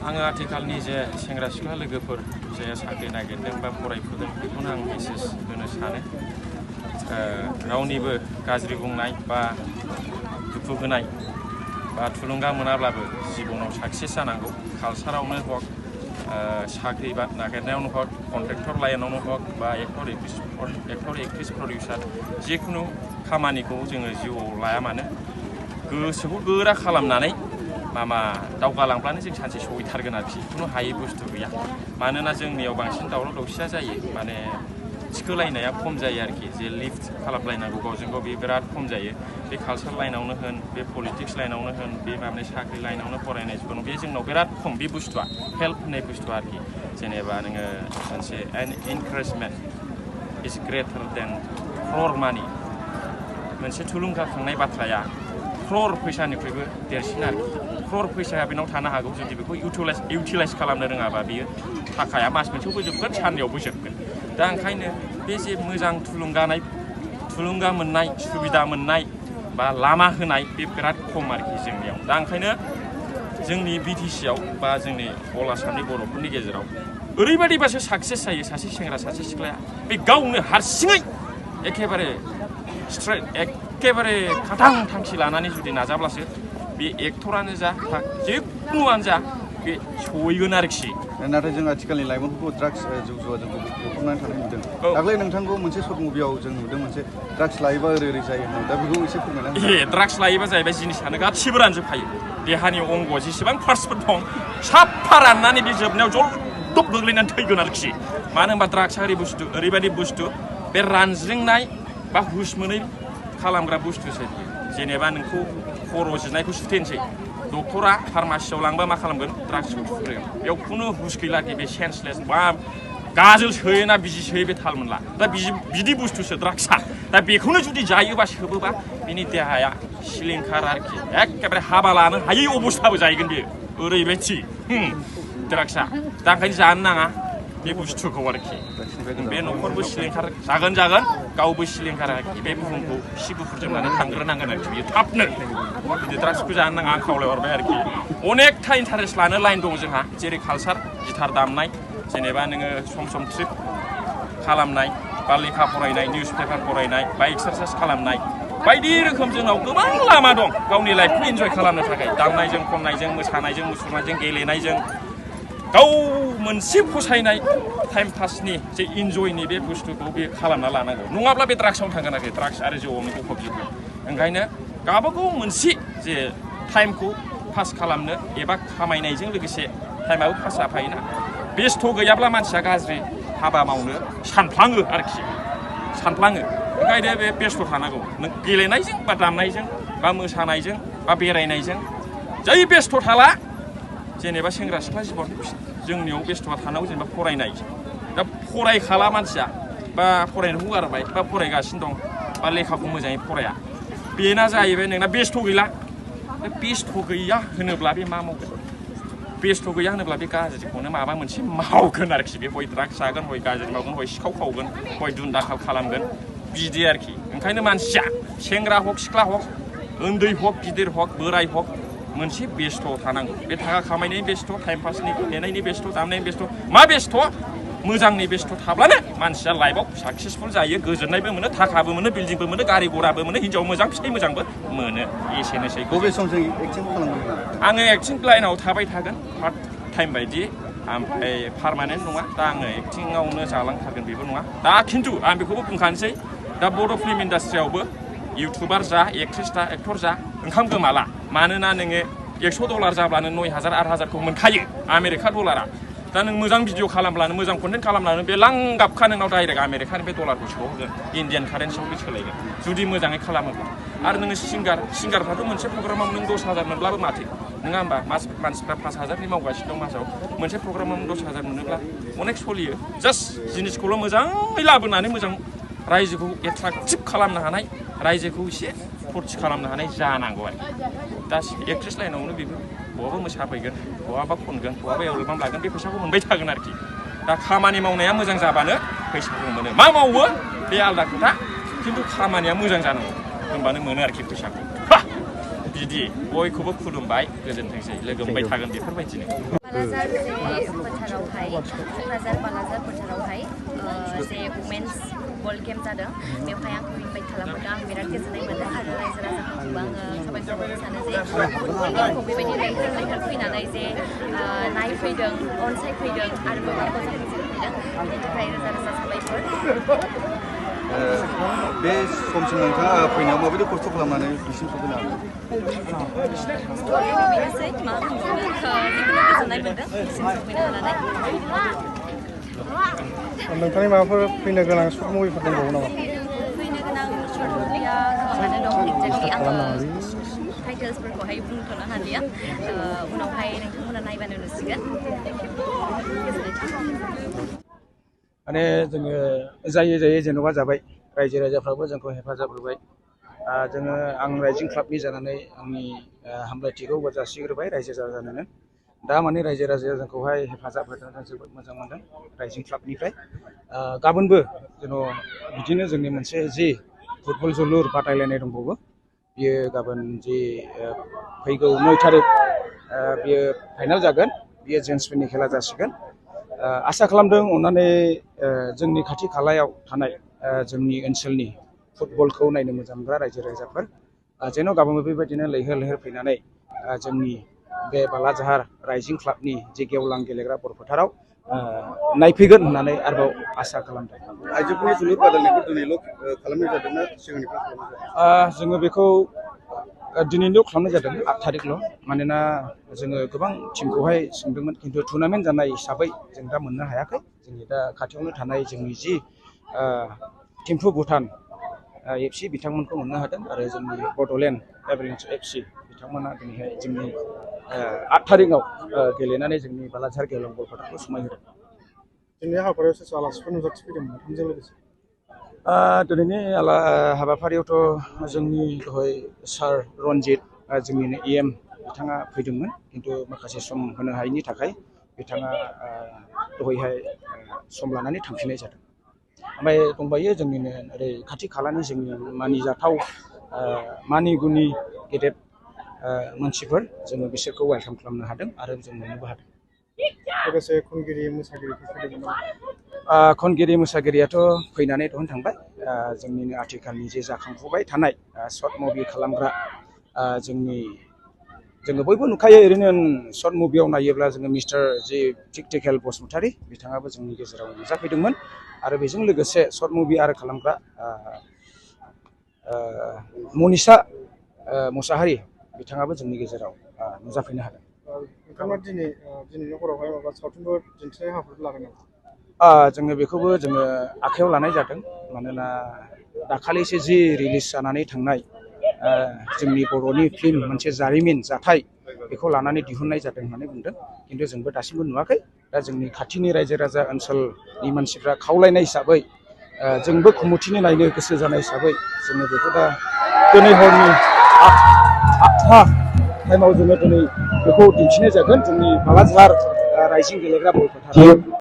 आङो आथिखालनि जे सेंग्रा सिख्ला लोगोफोर जे साख्रि नागिरदों बा फरायफुदों बेखौनो आं मेसेज होनो सानो रावनिबो गाज्रि बुंनाय बा दुखु होनाय बा थुलुंगा मोनाब्लाबो जिबनाव साक्सेस जानांगौ कालसारावनो हक साख्रि बा नागिरनायावनो हक कन्ट्रेक्टर लाइनावनो हक बा एक्टर एक्ट्रिस प्रडिउसार जिखुनु खामानिखौ जोङो जिउआव लाया मानो गोसोखौ गोरा खालामनानै दावगालांब्लानो जों सानसे सहैथारगोन आरोखि खुनु हायै बुस्थु गैया मानोना जोंनियाव बांसिन दावराव दावसिया जायो माने थिखोलायनाया खम जायो आरोखि जे लिफ्ट खालामलायनांगौ गावजों गाव बे बिराद खम जायो बे कालसार लाइनावनो होन बे पलिटिक्स लाइनावनो होन बे साख्रि लाइनावनो फरायनाय जिबनाव बे जोंनाव बिराद खम बे बुस्थुआ हेल्प होननाय बुस्थुआ आरोखि जेनेबा नोङो मोनसे एनकारेजमेन्ट इज ग्रेटार देन क्रर मानि मोनसे थुलुंगाखांनाय बाथ्राया क्रर फैसानिख्रुइबो देरसिन आरोखि क्रर फैसाया बेनाव थानो हागौ जुदि बेखौ इउटिलाइज खालामनो रोङाबा बियो थाखाया मास मोनसेयावबो जोबगोन साननैयावबो जोबगोन दा ओंखायनो बे जे मोजां थुलुंगा मोननाय सुबिदा मोननाय बा लामा होनाय बे बिराद खम आरोखि जोंनियाव दा ओंखायनो जोंनि बिटिसिआव बा जोंनि अल आसामनि बर'फोरनि गेजेराव ओरैबायदिबासो साक्सेस जायो सासे सेंग्रा सासे सिख्लाया बे गावनो हारसिङै एखेबारे खाथां थांखि लानानै जुदि नाजाब्लासो बे एक्टरानो जा जिखुनुआनो जा बे सहैगोन आरोखि नाथाय जों आथिखालनि लाइमोनफोरखौ ड्राग्स जौ जुवाजों गफबनानै थानाय नुदों दाख्लै नोंथांखौ मोनसे सर्ट मुभियाव जों नुदों मोनसे ड्राग्स लायोबा ओरै जायो होननानै दा बेखौ एसे फोरमायना ड्राग्स लायोबा जाहैबाय जिनिसानो गासिबो रानजोबखायो देहानि अंग जेसेबां पार्टसफोर दं साफा राननानै बे जोबनायाव जलदब गोग्लैनानै थैगोन आरोखि मानो होनबा ड्राग्सआ ओरैबायदि बुस्थु बे रानज्रिंनाय बा हुस मोनै खालामग्रा बुस्थुसो जेनेबा नोंखौ खर' जिनायखौ सुथेनोसै डक्टरा फार्मासियाव लांबा मा खालामगोन ड्राग्सखौ थुग्रोगोन बेयाव खुनु हुस गैला बे सेन्सलेस बा गाजोल सोयोना बिजि सोयो बे थाल मोनला दा बिदि बुस्थुसो ड्राग्सआ दा बेखौनो जुदि जायोबा सोबोबा बिनि देहाया सिलिंखार आरोखि एखेबारे हाबा लानो हायै अबस्थाबो जाहैगोन बेयो ओरैबायदि ड्राग्सआ दा ओंखायनो जानो नाङा बे बुस्थुखौ आरोखि बे न'खरबो सिलिंखार जागोन गावबो सिलिंखार आरोखि बे बुहुमखौ सि गुफुरजोबनानै थांग्रोनांगोन आरोखि बियो थाबनो बिदि ड्राग्सखौ जानो नाङा आं खावलायहरबाय आरोखि अनेकथा इन्टारेस्ट लानो लाइन दं जोंहा जेरै कालसार गिटार दामनाय जेनेबा नोङो सम ट्रिप खालामनाय बा लेखा फरायनाय निउस पेपार फरायनाय बा एक्सारसाइस खालामनाय बायदि रोखोम जोंनाव गोबां लामा दं गावनि लाइफखौ इन्जय खालामनो थाखाय दामनायजों खननायजों मोसानायजों मुसुरनायजों गेलेनायजों गाव मोनसे फसायनाय टाइम पासनि जे इन्जयनि बे बुस्थुखौ बे खालामना लानांगौ नङाब्ला बे ड्राग्सआवनो थांगोन आरोखि ड्राग्स आरो जौआवनो गफबजोबगोन ओंखायनो गावबागाव मोनसे जे टाइमखौ पास खालामनो एबा खामायनायजों लोगोसे टाइमाबो पास जाफायोना बेस्थ' गैयाब्ला मानसिया गाज्रि हाबा मावनो सानफ्लाङो ओंखायनो बे बेस्थ' थानांगौ नों गेलेनायजों बा दामनायजों बा मोसानायजों बा बेरायनायजों जै बेस्थ' थाला जेनेबा सेंग्रा सिख्ला जिबन जोंनियाव बेस्थ'आ थानांगौ जेनेबा फरायनाय दा फरायखाला मानसिया बा फरायनायखौ गारबाय बा फरायगासिनो दं बा लेखाखौ मोजाङै फराया बेना जाहैबाय नोंना बेस्थ' गैला बेस्थ' गैया होनोब्ला बे मा मावगोन बेस्थ' गैया होनोब्ला बे गाज्रिखौनो माबा मोनसे मावगोन आरोखि बे हय ड्राग्स जागोन हय गाज्रि मावगोन हय सिखाव खावगोन हय दुनदाखाल खालामगोन बिदि आरोखि ओंखायनो मानसिया सेंग्रा हक सिख्ला हक उन्दै हक गिदिर हक बोराय हक मोनसे बेस्थ' थानांगौ बे थाखा खामायनायनि बेस्थ' टाइम पासनि गेलेनायनि बेस्थ' दामनायनि बेस्थ' मा बेस्थ' मोजांनि बेस्थ' थाब्लानो मानसिया लाइफआव साक्सेसफुल जायो गोजोननायबो मोनो थाखाबो मोनो बिल्डिंबो मोनो गारि घराबो मोनो हिनजाव मोजां फिथाइ मोजांबो मोनो एसेनोसै बबे समजों एक्टिं खालामगोन आङो एक्टिं लाइनाव थाबाय थागोन पार्ट टाइम बायदि ओमफ्राय पार्मानेन्ट नङा दा आङो एक्टिंआवनो जालांथारगोन बेबो नङा दा खिन्थु आं बेखौबो बुंखानोसै दा बड' फिल्म इन्डास्ट्रियावबो इउटुबार जा एक्ट्रिस जा एक्टर जा ओंखाम गोमाला मानोना नोङो $100 जाब्लानो 9,000 8,000खौ मोनखायो आमेरिका डलारा दा नों मोजां भिडिअ खालामब्लानो मोजां कन्टेन्ट खालामब्लानो बे लांगाबखा नोंनाव डाइरेक्ट आमेरिकानि बे डलारखौ सोहरगोन इन्डियान कारेन्सियाव बे सोलायगोन जुदि मोजाङै खालामोब्ला आरो नोङो सिंगारफ्राथ' मोनसे प्रग्रामाव नों 10,000 मोनब्लाबो माथो नङा होमबा मानसिफ्रा 5,000नि मावगासिनो दं मासाव मोनसे प्रग्रामाव 10,000 मोनोब्ला अनेक सोलियो जास्ट जिनिसखौल' मोजाङै लाबोनानै मोजां रायजोखौ एट्राक्टिभ खालामनो हानाय रायजोखौ एसे फुरथि खालामनो हानाय जानांगौ आरो दा एक्ट्रेस लाइनावनो बेबो बहाबा मोसाफैगोन बहाबा खनगोन बहाबा एलबाम लागोन बे फैसाखौ मोनबाय थागोन आरोखि दा खामानि मावनाया मोजां जाबानो फैसाखौ मोनो मा मावो बे आलदा खोथा खिन्थु खामानिया मोजां जानांगौ होनबानो मोनो आरोखि फैसाखौ बिदि बयखौबो खुलुमबाय गोजोनथोंसै लोगो मोनबाय थागोन बेफोरबायदिनो बालाजार फोथारावहाय क'क्राझार बालाजार फोथारावहाय जे वुमेन्स फुटबल गेम जादों बेवहाय आंखौ इनभाइट खालामदों आं बिराद गोजोननाय मोनदों आरो रायजो राजाफोरखौबो आङो साबायखर होनो सानो जे फुटबल गेमखौ बेबायदि लैहोर लैहोर फैनानै जे नायफैदों अनसायफैदों आरो गोबां मोजां फैदों बिनि थाखाय रोजा रोजा साबायखर बे समसिम नोंथाङा फैनायाव माबायदि खस्थ' खालामनानै बिसिम सफैनो हागोन बेनोसै मा बुंबावनो गोजोननाय मोनदों बिसिम सफैनो हानानै नोंथांनि माबाफोर फैनो गोनां सर्ट मुभिफोर दंबावो नामा? फैनो गोनां सर्ट मुभिया गोबाङानो दं एक्जेक्टलि आङो टाइटेल्सफोरखौहाय बुंथ'नो हालिया उनावहाय नोंथांमोना नायबानो नुसिगोन माने जोङो जायै जेन'बा जाबाय रायजो राजाफ्राबो जोंखौ हेफाजाब होबाय आं राइजिं क्लाबनि जानानै आंनि हामलायथिखौ जासिग्रोबाय रायजो राजानो दा माने रायजो राजाया जोंखौहाय हेफाजाब होदों जों जोबोद मोजां मोनदों राइजिं क्लाबनिफ्राय गाबोनबो जेन' बिदिनो जोंनि मोनसे जि फुटबल जोलुर बादायलायनाय दंबावो बियो गाबोन जि फैगौ 9 थारिख बियो फाइनाल जागोन बियो जेन्ट्सफोरनि खेला जासिगोन आसा खालामदों अननानै जोंनि खाथि खालायाव थानाय जोंनि ओनसोलनि फुटबलखौ नायनो मोजां मोनग्रा रायजो राजाफोर जेन' गाबोनबो बेबायदिनो लैहोर लैहोर फैनानै जोंनि बे बालाझार राइजिं क्लाबनि जे गेवलां गेलेग्रा बर' फोथाराव नायफैगोन होननानै आरोबाव आसा खालामदों आइजोफोरनि जोलुर बादायलायनायखौ दिनैल' खालामनाय जादोंना सिगांनिफ्राय जोङो बेखौ दिनैल' खालामनाय जादों 8 थारिखल' मानोना जोङो गोबां टिमखौहाय सोंदोंमोन खिन्थु टुर्नामेन्ट जानाय हिसाबै जों दा मोननो हायाखै जोंनि दा खाथियावनो थानाय जोंनि जि थिम्फु भुटान FC बिथांमोनखौ मोननो हादों आरो जोंनि बड'लेण्ड एभारेन्स FC बिथांमोना दिनैहाय जोंनि 8 थारिखआव गेलेनानै जोंनि बालाझार गेवलां बल फोथारखौ समायहोदों दिनै हाबाफारियाव सोर आलासिफोर नुजाथिफैदोंमोन नोंथांजों लोगोसे दिनैनि हाबाफारियावथ' जोंनि दहाय सार रन्जित जोंनिनो EM बिथाङा फैदोंमोन खिन्थु माखासे सम होनो हायैनि थाखाय बिथाङा दहायहाय सम लानानै थांफिननाय जादों ओमफ्राय दंबायो जोंनिनो ओरै खाथि खालानि जोंनि मानिजाथाव मानिगुनि गेदेर मानसिफोर जोङो बिसोरखौ वेलकाम खालामनो हादों आरो जों नुनोबो हादों लोगोसे खनगिरि मोसागिरिफोर फैदोंमोन खनगिरि मोसागिरियाथ' फैनानै दहन थांबाय जोंनिनो आथिखालनि जे जाखांफुबाय थानाय सर्ट मुभि खालामग्रा जोङो बयबो नुखायो ओरैनो सर्ट मुभियाव नायोब्ला जोङो मिस्टार जि टिकटिकेल बसुमतारी बिथाङाबो जोंनि गेजेराव नुजाफैदोंमोन आरो बेजों लोगोसे सर्ट मुभि आरो खालामग्रा मनिषा मुसाहारि बिथाङाबो जोंनि गेजेराव नुजाफैनो हादों नोंथाङा दिनैनि हरावहाय माबा सावथुनफोर दिन्थिनाय हाबाफारि लागोन नामा जोङो बेखौबो जोङो आखायाव लानाय जादों मानोना दाखालिसो जि रिलिज जानानै थांनाय जोंनि बर'नि फिल्म मोनसे जारिमिन जाथाय बेखौ लानानै दिहुननाय जादों होननानै बुंदों खिन्थु जोंबो दासिमबो नुवाखै दा जोंनि खाथिनि रायजो राजा ओनसोलनि मानसिफ्रा खावलायनाय हिसाबै जोंबो कमिटिनि नायनो गोसो जानाय हिसाबै जोङो बेखौ दा दिनै हरनि 8टा टाइमाव जोङो दिनै बेखौ दिन्थिनाय जागोन जोंनि बालाझार राइजिं गेलेग्रा बल फोथाराव